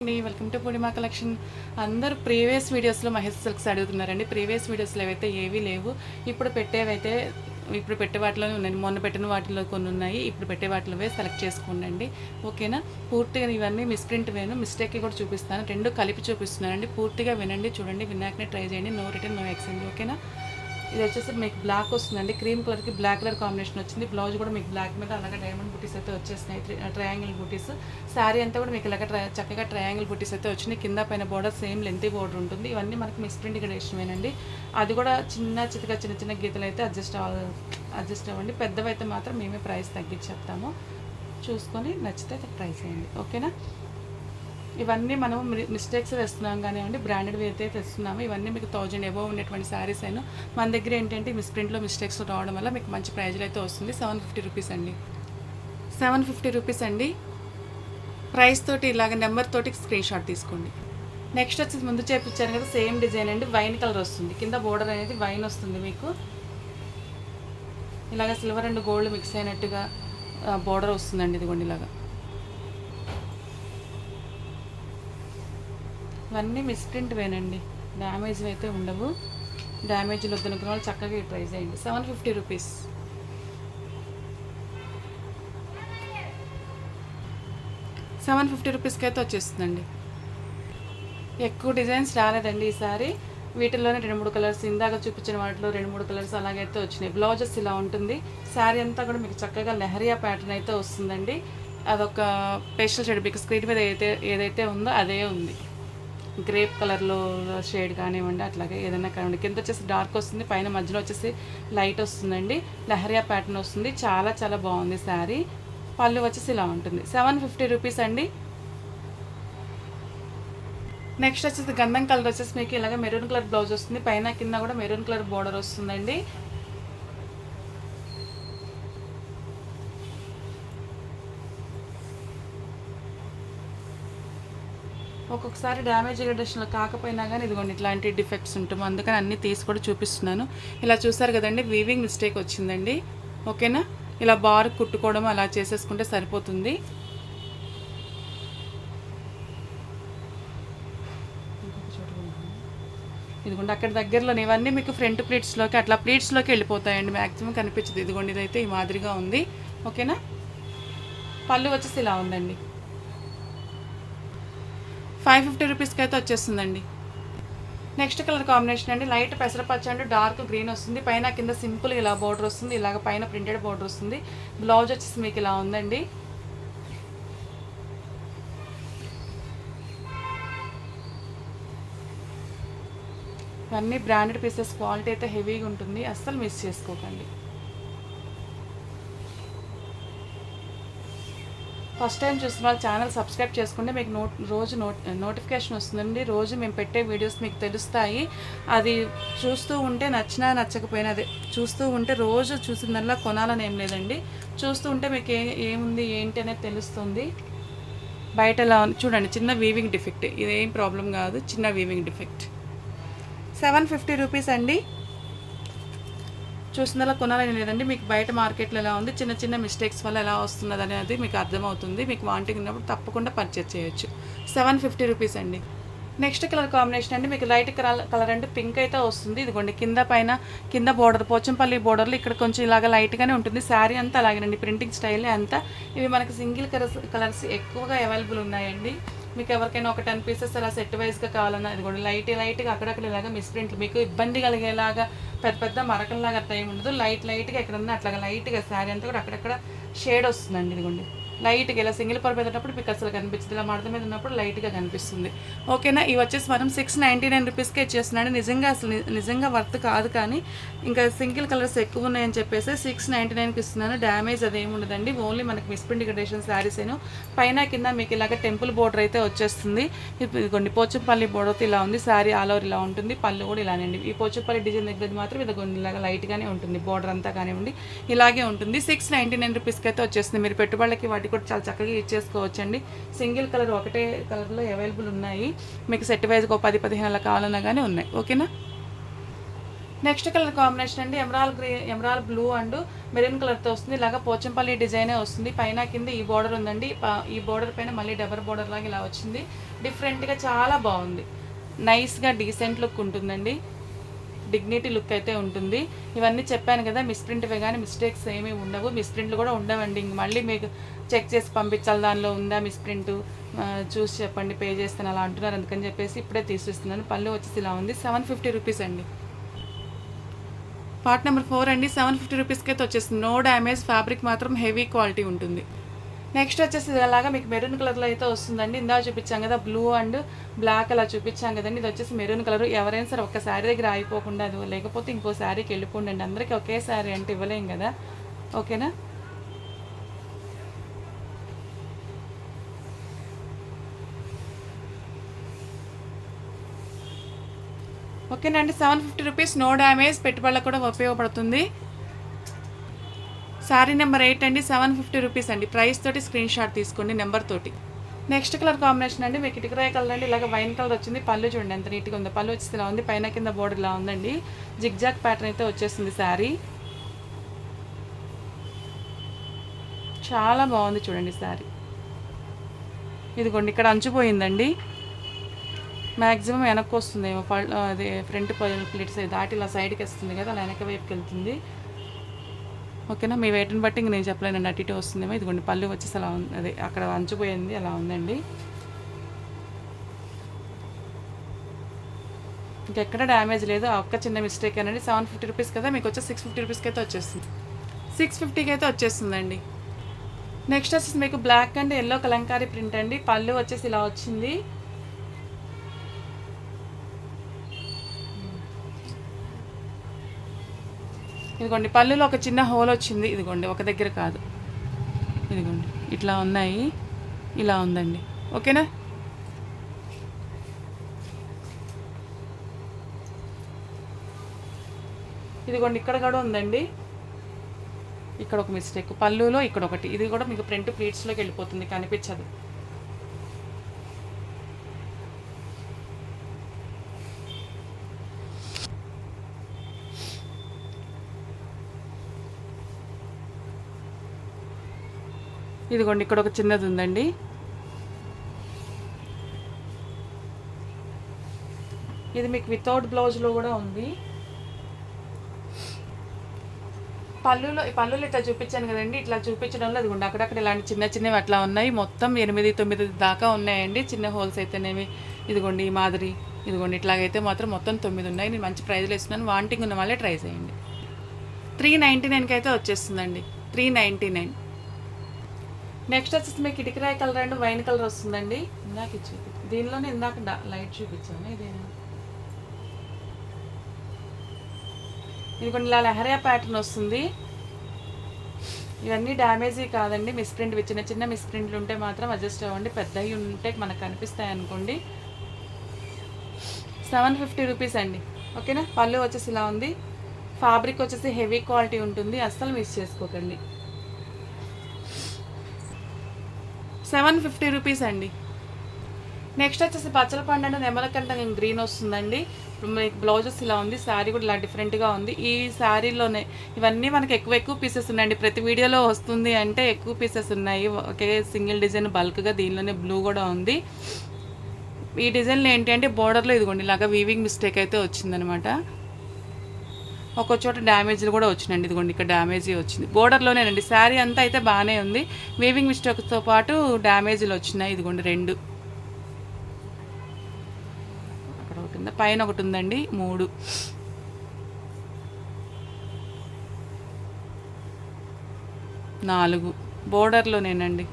Welcome to Purnima collection. అందరూ previous వీడియోస్లో Mahesh silks అడుగుతున్నారండి. ప్రీవియస్ వీడియోస్లో ఏవైతే ఏవీ లేవు, ఇప్పుడు పెట్టేవైతే ఇప్పుడు పెట్టే వాటిలో ఉన్నాయి. మొన్న పెట్టిన వాటిలో కొన్ని ఉన్నాయి, ఇప్పుడు పెట్టే వాటిలోవే సెలెక్ట్ చేసుకోండి. ఓకేనా? పూర్తిగా ఇవన్నీ మిస్ప్రింట్ వేను, మిస్టేక్ కూడా చూపిస్తాను, రెండు కలిపి చూపిస్తున్నానండి. పూర్తిగా వినండి, చూడండి, విన్నాకనే ట్రై చేయండి. No return no exchange. ఓకేనా? ఇది వచ్చేసి మీకు బ్లాక్ వస్తుందండి, క్రీమ్ కలర్కి బ్లాక్ కలర్ కాంబినేషన్ వచ్చింది. బ్లౌజ్ కూడా మీకు బ్లాక్ మీద అలాగే డైమండ్ బుటీస్ అయితే వచ్చేసినాయి, ట్రయాంగిల్ బుటీస్. శారీ అంతా కూడా మీకు ఇలాగ చక్కగా ట్రయాంగిల్ బుటీస్ అయితే వచ్చినాయి. కింద పైన బోర్డర్ సేమ్ లెంతీ బోర్డర్ ఉంటుంది. ఇవన్నీ మనకి మిస్ప్రింట్ గ్రేషన్వేనండి. అది కూడా చిన్న చిన్న గీతలు అయితే అడ్జస్ట్ అవ్వండి. పెద్దవైతే మాత్రం మేమే ప్రైస్ తగ్గించి చెప్తాము, చూసుకొని నచ్చితే ట్రై చేయండి. ఓకేనా? ఇవన్నీ మనం మిస్టేక్స్ తెస్తున్నాం కానివ్వండి, బ్రాండెడ్వి అయితే తెస్తున్నాము. ఇవన్నీ మీకు 1000 అబోవ్ ఉన్నటువంటి శారీస్ అయినా మన దగ్గర ఏంటంటే మిస్ప్రింట్లో మిస్టేక్స్ రావడం వల్ల మీకు మంచి ప్రైజ్లో అయితే వస్తుంది. 750 రూపీస్ అండి. 750 రూపీస్ అండి. ప్రైస్ తోటి ఇలాగ నెంబర్ తోటి స్క్రీన్ షాట్ తీసుకోండి. నెక్స్ట్ వచ్చి ముందు చేపించాను కదా, సేమ్ డిజైన్ అండి. వైన్ కలర్ వస్తుంది, కింద బోర్డర్ అనేది వైన్ వస్తుంది మీకు. ఇలాగ సిల్వర్ అండ్ గోల్డ్ మిక్స్ అయినట్టుగా బోర్డర్ వస్తుందండి. ఇదిగోండి ఇలాగా. ఇవన్నీ మిస్ప్రింట్ వేనండి, డ్యామేజ్ అయితే ఉండవు. డ్యామేజ్లు వద్దనుకున్న వాళ్ళు చక్కగా ట్రై చేయండి. 750 రూపీస్. 750 రూపీస్కి అయితే వచ్చేస్తుందండి. ఎక్కువ డిజైన్స్ రాలేదండి ఈసారి. వీటిల్లోనే 2-3 కలర్స్, ఇందాక చూపించిన వాటిలో 2-3 కలర్స్ అలాగైతే వచ్చినాయి. బ్లౌజెస్ ఇలా ఉంటుంది. శారీ అంతా కూడా మీకు చక్కగా లెహరియా ప్యాటర్న్ అయితే వస్తుందండి. అదొక పేస్టల్ షేడ్, మీకు స్క్రీన్ మీద ఏదైతే ఉందో అదే ఉంది. గ్రేప్ కలర్లో షేడ్ కానివ్వండి, అట్లాగే ఏదైనా కానివ్వండి. కింద వచ్చేసి డార్క్ వస్తుంది, పైన మధ్యలో వచ్చేసి లైట్ వస్తుందండి. లెహరియా ప్యాటర్న్ వస్తుంది. చాలా చాలా బాగుంది శారీ. పళ్ళు వచ్చేసి ఇలా ఉంటుంది. 750 రూపీస్ అండి. నెక్స్ట్ వచ్చేసి గంధం కలర్ వచ్చేసి మీకు ఇలాగ మెరూన్ కలర్ బ్లౌజ్ వస్తుంది, పైన కింద కూడా మెరూన్ కలర్ బోర్డర్ వస్తుందండి. ఒక్కొక్కసారి డ్యామేజ్ రిడక్షన్లో కాకపోయినా కానీ ఇదిగోండి ఇట్లాంటి డిఫెక్ట్స్ ఉంటాము, అందుకని అన్నీ తీసి కూడా చూపిస్తున్నాను. ఇలా చూసారు కదండి, వీవింగ్ మిస్టేక్ వచ్చిందండి. ఓకేనా? ఇలా బార్ కుట్టుకోవడం అలా చేసేసుకుంటే సరిపోతుంది. ఇదిగోండి అక్కడ దగ్గరలోనే ఇవన్నీ మీకు ఫ్రంట్ ప్లీట్స్లోకి అట్లా ప్లీట్స్లోకి వెళ్ళిపోతాయండి, మ్యాక్సిమం కనిపించదు. ఇదిగోండి ఇదైతే ఈ మాదిరిగా ఉంది. ఓకేనా? పళ్ళు వచ్చేసి ఇలా ఉందండి. 550 రూపీస్కి అయితే వచ్చేస్తుందండి. నెక్స్ట్ కలర్ కాంబినేషన్ అండి, లైట్ పెసరపచ్చ అండి, డార్క్ గ్రీన్ వస్తుంది. పైన కింద సింపుల్ ఇలా బోర్డర్ వస్తుంది, ఇలాగ పైన ప్రింటెడ్ బోర్డర్ వస్తుంది. బ్లౌజ్ వచ్చేసి మీకు ఇలా ఉందండి. ఇవన్నీ బ్రాండెడ్ పీసెస్, క్వాలిటీ అయితే హెవీగా ఉంటుంది, అస్సలు మిస్ చేసుకోకండి. ఫస్ట్ టైం చూస్తున్న వాళ్ళు ఛానల్ సబ్స్క్రైబ్ చేసుకుంటే మీకు రోజు నోటిఫికేషన్ వస్తుందండి. రోజు మేము పెట్టే వీడియోస్ మీకు తెలుస్తాయి. అది చూస్తూ ఉంటే నచ్చినా నచ్చకపోయినా, అదే చూస్తూ ఉంటే రోజు చూసిందల్లా కొనాలని ఏం లేదండి. చూస్తూ ఉంటే మీకు ఏముంది ఏంటి అనేది తెలుస్తుంది. బయట ఎలా చూడండి, చిన్న వీవింగ్ డిఫెక్ట్, ఇదేం ప్రాబ్లం కాదు, చిన్న వీవింగ్ డిఫెక్ట్. 750 రూపీస్ అండి. చూసిందలా కొనాలని లేదండి, మీకు బయట మార్కెట్లో ఎలా ఉంది, చిన్న చిన్న మిస్టేక్స్ వల్ల ఎలా వస్తున్నది అనేది మీకు అర్థమవుతుంది. మీకు వాంటింగ్ ఉన్నప్పుడు తప్పకుండా పర్చేస్ చేయొచ్చు. 750 రూపీస్ అండి. నెక్స్ట్ కలర్ కాంబినేషన్ అండి, మీకు లైట్ కలర్ అంటే పింక్ అయితే వస్తుంది. ఇదిగోండి కింద పైన కింద బోర్డర్, పోచంపల్లి బోర్డర్లో ఇక్కడ కొంచెం ఇలాగ లైట్గానే ఉంటుంది. శారీ అంతా అలాగేనండి, ప్రింటింగ్ స్టైల్ అంతా. ఇవి మనకి సింగిల్ కలర్స్ ఎక్కువగా అవైలబుల్ ఉన్నాయండి. మీకు ఎవరికైనా ఒక 10 పీసెస్ అలా సెట్ వైజ్గా కావాలన్నా ఇదిగోండి లైట్గా అక్కడక్కడ ఇలాగా మిస్ప్రింట్లు, మీకు ఇబ్బంది కలిగేలాగా పెద్ద మరకల్లాగా అట్లా ఏమి ఉండదు. లైట్గా ఎక్కడన్నా అట్లాగా లైట్గా శారీ అంతా కూడా అక్కడక్కడ షేడ్ వస్తుందండి. ఇదిగోండి లైట్గా ఇలా సింగిల్ పర్ మీద ఉన్నప్పుడు మీకు అసలు కనిపించింది, ఇలా మడత మీద ఉన్నప్పుడు లైట్గా కనిపిస్తుంది. ఓకేనా? ఇవి వచ్చేసి మనం 699 రూపీస్కే ఇచ్చేస్తున్నాడు. నిజంగా వర్త్ కాదు, కానీ ఇంకా సింగిల్ కలర్స్ ఎక్కువ ఉన్నాయని చెప్పేసి 699కి ఇస్తున్నాను. డ్యామేజ్ అదేమి ఉండదండి, ఓన్లీ మనకి మిస్ప్రింట్ గ్రేడేషన్ శారీస్ అయినా. పైన కింద మీకు ఇలాగ టెంపుల్ బోర్డర్ అయితే వచ్చేస్తుంది. ఇదిగోండి పోచంపల్లి బోర్డర్ ఇలా ఉంది, శారీ ఆల్ ఓవర్ ఇలా ఉంటుంది. పళ్ళు కూడా ఇలానండి. ఈ పోచంపల్లి డిజైన్ దగ్గర మాత్రం ఇదిగోండి ఇలాగ లైట్గానే ఉంటుంది, బోర్డర్ అంతా కానివ్వండి ఇలాగే ఉంటుంది. 699 రూపీస్కి అయితే వచ్చేస్తుంది. మీరు పెట్టుబడులకి వాటి కూడా చాలా చక్కగా ఇచ్చేసుకోవచ్చండి. సింగిల్ కలర్ ఒకటే కలర్లో అవైలబుల్ ఉన్నాయి. మీకు సెట్ వైజ్గా 10-15 అలా కావాలన్నా కానీ ఉన్నాయి. ఓకేనా? నెక్స్ట్ కలర్ కాంబినేషన్ అండి ఎమరాల్ బ్లూ అండ్ మెరూన్ కలర్తో వస్తుంది. ఇలాగా పోచంపల్లి డిజైనే వస్తుంది. పైన కింద ఈ బోర్డర్ ఉందండి. ఈ బోర్డర్ పైన మళ్ళీ డబర్ బోర్డర్ లాగా ఇలా వచ్చింది. డిఫరెంట్గా చాలా బాగుంది. నైస్గా డీసెంట్ లుక్ ఉంటుందండి. డిగ్నిటీ లుక్ అయితే ఉంటుంది. ఇవన్నీ చెప్పాను కదా, మిస్ప్రింట్వే కానీ మిస్టేక్స్ ఏమీ ఉండవు. మిస్ప్రింట్లు కూడా ఉండవండి. ఇంక మళ్ళీ మీకు చెక్ చేసి పంపించాలి దానిలో ఉందా మిస్ప్రింట్ చూసి చెప్పండి, పే చేస్తాను అలా అంటున్నారు. అందుకని చెప్పేసి ఇప్పుడే తీసిస్తున్నాను. పళ్ళు వచ్చేసి ఇలా ఉంది. 750 రూపీస్ అండి. పార్ట్ నెంబర్ 4 అండి. 750 రూపీస్కి అయితే వచ్చేస్తుంది. నో డ్యామేజ్, ఫ్యాబ్రిక్ మాత్రం హెవీ క్వాలిటీ ఉంటుంది. నెక్స్ట్ వచ్చేసి అలాగా మీకు మెరూన్ కలర్లో అయితే వస్తుందండి. ఇందా చూపించాం కదా బ్లూ అండ్ బ్లాక్ అలా చూపించాం కదండి. ఇది వచ్చేసి మెరూన్ కలర్. ఎవరైనా సరే ఒక్క శారీ దగ్గర ఆగిపోకుండా, అది లేకపోతే ఇంకో శారీకి వెళ్ళిపోండి. అందరికీ ఒకే శారీ అంటే ఇవ్వలేం కదా, ఓకేనా. ఓకేనండి. 750 రూపీస్, నో డ్యామేజ్, పెట్టుబడులకు కూడా ఉపయోగపడుతుంది. శారీ నెంబర్ 8 అండి. 750 రూపీస్ అండి. ప్రైస్ తోటి స్క్రీన్ షాట్ తీసుకోండి నెంబర్ తోటి. నెక్స్ట్ కలర్ కాంబినేషన్ అండి. మీకు ఇటుకరాయ కలర్ అండి. ఇలాగ వైన్ కలర్ వచ్చింది. పళ్ళు చూడండి ఎంత నీట్గా ఉందో. పళ్ళు వచ్చేసి ఇలా ఉంది. పైన కింద బోర్డర్ ఇలా ఉందండి. జిగ్జాగ్ ప్యాటర్న్ అయితే వచ్చేస్తుంది శారీ. చాలా బాగుంది చూడండి శారీ. ఇదిగోండి ఇక్కడ అంచుపోయిందండి. మ్యాక్సిమం వెనక్కి వస్తుందేమో. అదే ఫ్రంట్ ప్లేట్స్ దాటి ఇలా సైడ్కి వస్తుంది కదా, అలా వెనక వైపుకి వెళ్తుంది. ఓకేనా. మీ వెయిట్ని బట్టి ఇంక నేను చెప్పలేనండి, అటు ఇటు వస్తుందేమో. ఇదిగోండి పళ్ళు వచ్చేసి అలా ఉంది, అదే అక్కడ అంచుపోయింది అలా ఉందండి. ఇంకెక్కడ డ్యామేజ్ లేదు. ఆ ఒక్క చిన్న మిస్టేక్ అనండి. 750 రూపీస్ కదా, మీకు వచ్చి 650 రూపీస్కి అయితే వచ్చేస్తుంది. 650కి అయితే వచ్చేస్తుందండి. నెక్స్ట్ వచ్చేసి మీకు black and yellow Kalamkari print అండి. పళ్ళు వచ్చేసి ఇలా వచ్చింది. ఇదిగోండి పళ్ళులో ఒక చిన్న హోల్ వచ్చింది. ఇదిగోండి ఒక దగ్గర కాదు, ఇదిగోండి ఇట్లా ఉన్నాయి, ఇలా ఉందండి. ఓకేనా. ఇదిగోండి ఇక్కడ కూడా ఉందండి. ఇక్కడ ఒక మిస్టేక్, పళ్ళులో ఇక్కడ ఒకటి. ఇది కూడా మీకు ఫ్రంట్ ప్లీట్స్లోకి వెళ్ళిపోతుంది, కనిపించదు. ఇదిగోండి ఇక్కడ ఒక చిన్నది ఉందండి. ఇది మీకు వితౌట్ బ్లౌజ్లో కూడా ఉంది. పళ్ళులో ఇట్లా చూపించాను కదండి. ఇట్లా చూపించడంలో అదిగోండి అక్కడక్కడ ఇలాంటి చిన్న చిన్నవి అట్లా ఉన్నాయి. మొత్తం 8-9 దాకా ఉన్నాయండి చిన్న హోల్స్ అయితేనేవి. ఇదిగోండి ఈ మాదిరి, ఇదిగోండి ఇట్లాగైతే మాత్రం మొత్తం 9 ఉన్నాయి. నేను మంచి ప్రైజ్లో ఇస్తున్నాను. వాంటింగ్ ఉన్న వాళ్ళే ట్రై చేయండి. 399కి అయితే వచ్చేస్తుందండి. 399. నెక్స్ట్ వచ్చేసి మీకు ఇటుకరాయ కలర్ అండ్ వైన్ కలర్ వస్తుందండి. ఇందాక దీనిలోనే ఇందాక లైట్ చూపించాను. ఇది కొన్ని ఇలా లెహరియా ప్యాటర్న్ వస్తుంది. ఇవన్నీ డ్యామేజీ కాదండి, మిస్ప్రింట్. చిన్న చిన్న మిస్ప్రింట్లు ఉంటే మాత్రం అడ్జస్ట్ అవ్వండి. పెద్దవి ఉంటే మనకు కనిపిస్తాయి అనుకోండి. 750 రూపీస్ అండి. ఓకేనా. పళ్ళు వచ్చేసి ఇలా ఉంది. ఫ్యాబ్రిక్ వచ్చేసి హెవీ క్వాలిటీ ఉంటుంది, అస్సలు మిస్ చేసుకోకండి. 750 రూపీస్ అండి. నెక్స్ట్ వచ్చేసి పచ్చల పండు అంటే నెమలకంట గ్రీన్ వస్తుందండి. ఇప్పుడు మీకు బ్లౌజెస్ ఇలా ఉంది. శారీ కూడా ఇలా డిఫరెంట్గా ఉంది. ఈ శారీలోనే ఇవన్నీ మనకి ఎక్కువ పీసెస్ ఉన్నాయండి. ప్రతి వీడియోలో వస్తుంది అంటే ఎక్కువ పీసెస్ ఉన్నాయి. ఒకే సింగిల్ డిజైన్ బల్క్గా. దీనిలోనే బ్లూ కూడా ఉంది. ఈ డిజైన్లో ఏంటి అంటే బోర్డర్లో ఇదిగోండి ఇలాగా వీవింగ్ మిస్టేక్ అయితే వచ్చిందనమాట. ఒక చోట డ్యామేజ్లు కూడా వచ్చినాయండి. ఇదిగోండి ఇక్కడ డ్యామేజీ వచ్చింది. బోర్డర్లోనేనండి. శారీ అంతా అయితే బాగానే ఉంది. వీవింగ్ మిస్టేక్తో పాటు డ్యామేజ్లు వచ్చినాయి. ఇదిగోండి 2 అక్కడ ఒకటి ఉంది, పైన ఒకటి ఉందండి. 3 4 బోర్డర్లోనేనండి.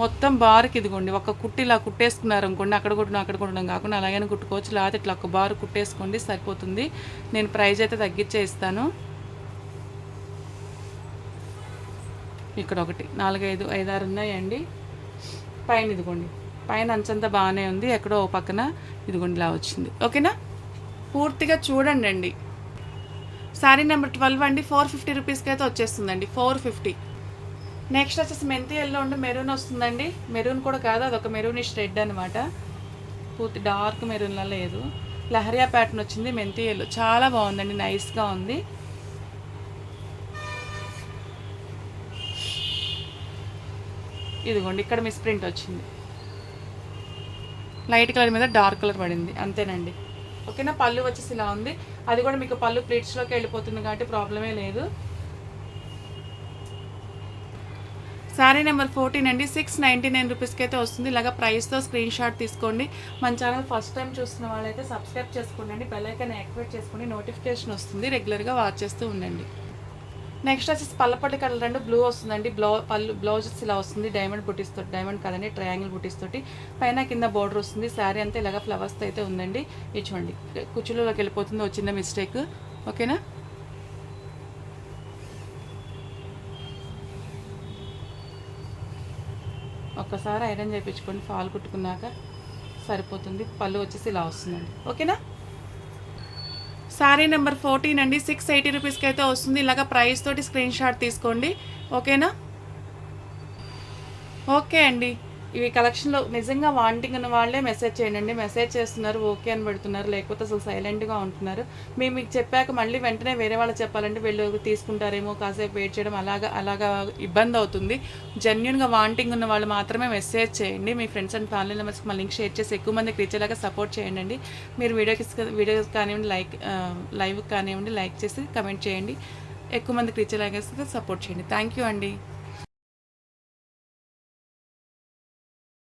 మొత్తం బార్కి ఇదిగోండి ఒక కుట్టి ఇలా కుట్టేసుకున్నారు అనుకోండి. అక్కడ కుట్టడం కాకుండా అలాగైనా కుట్టుకోవచ్చు. లేకపోతే ఇట్లా ఒక బార్ కుట్టేసుకోండి, సరిపోతుంది. నేను ప్రైస్ అయితే తగ్గించే ఇస్తాను. ఇక్కడ ఒకటి 4, 5, 6 ఉన్నాయండి. పైన ఇదిగోండి పైన అంచంతా బాగానే ఉంది. ఎక్కడో ఓ పక్కన ఇదిగోండి ఇలా వచ్చింది. ఓకేనా. పూర్తిగా చూడండి అండి. శారీ నెంబర్ 12 అండి. 450 రూపీస్కి అయితే వచ్చేస్తుందండి. 450. నెక్స్ట్ వచ్చేసి మెంతి ఎల్లో ఉండి మెరూన్ వస్తుందండి. మెరూన్ కూడా కాదు, అదొక మెరూనిష్ రెడ్ అనమాట. పూర్తి డార్క్ మెరూన్లా లేదు. లహరియా ప్యాటర్న్ వచ్చింది, మెంతి ఎల్లో, చాలా బాగుందండి, నైస్గా ఉంది. ఇదిగోండి ఇక్కడ మిస్ ప్రింట్ వచ్చింది, లైట్ కలర్ మీద డార్క్ కలర్ పడింది, అంతేనండి. ఓకేనా, పళ్ళు వచ్చేసి ఇలా ఉంది. అది కూడా మీకు పళ్ళు ప్లీట్స్లోకి వెళ్ళిపోతుంది కాబట్టి ప్రాబ్లమే లేదు. శారీ నెంబర్ 14 అండి, 699 రూపీస్కి అయితే వస్తుంది. ఇలాగ ప్రైస్తో స్క్రీన్ షాట్ తీసుకోండి. మన ఛానల్ ఫస్ట్ టైం చూస్తున్న వాళ్ళైతే సబ్స్క్రైబ్ చేసుకోండి, బెల్ ఐకాన్ యాక్టివేట్ చేసుకోండి, నోటిఫికేషన్ వస్తుంది, రెగ్యులర్గా వాచ్ చేస్తూ ఉండండి. నెక్స్ట్ వచ్చేసి పల్లపట్టి కలర్ అండి, బ్లూ వస్తుందండి. బ్లౌజ్ ఇలా వస్తుంది, డైమండ్ బుటీస్ తోటి, డైమండ్ కదండి, ట్రయాంగిల్ బుటీస్ తోటి, పైన కింద బోర్డర్ వస్తుంది. శారీ అంతా ఇలాగ ఫ్లవర్స్తో అయితే ఉందండి. ఇది చూడండి, కుచ్చులోకి వెళ్ళిపోతుంది, వచ్చిందా మిస్టేక్. ఓకేనా, ఒక్కసారి ఐరన్ చేయించుకోండి, ఫాల్ కుట్టుకున్నాక సరిపోతుంది. పళ్ళు వచ్చేసి ఇలా వస్తుందండి. ఓకేనా, శారీ నెంబర్ 14 అండి, 680 రూపీస్కి అయితే వస్తుంది. ఇలాగ ప్రైస్ తోటి స్క్రీన్ షాట్ తీసుకోండి. ఓకేనా, ఓకే అండి. ఇవి కలెక్షన్లో నిజంగా వాంటింగ్ ఉన్న వాళ్ళే మెసేజ్ చేయండి. మెసేజ్ చేస్తున్నారు, ఓకే అని పెడుతున్నారు, లేకపోతే అసలు సైలెంట్గా ఉంటున్నారు. మేము మీకు చెప్పాక మళ్ళీ వెంటనే వేరే వాళ్ళు చెప్పాలంటే వీళ్ళు తీసుకుంటారేమో, కాసేపు వెయిట్ చేయడం, అలాగా ఇబ్బంది అవుతుంది. జెన్యున్గా వాంటింగ్ ఉన్న వాళ్ళు మాత్రమే మెసేజ్ చేయండి. మీ ఫ్రెండ్స్ అండ్ ఫ్యామిలీ మెంబర్స్కి మా లింక్ షేర్ చేసి ఎక్కువ మందికి రీచ్ అయ్యేలాగా సపోర్ట్ చేయండి. మీరు వీడియోస్ కానివ్వండి, లైవ్ కానివ్వండి, లైక్ చేసి కమెంట్ చేయండి, ఎక్కువ మందికి రీచ్ అయ్యేలాగా సపోర్ట్ చేయండి. థ్యాంక్ యూ అండి.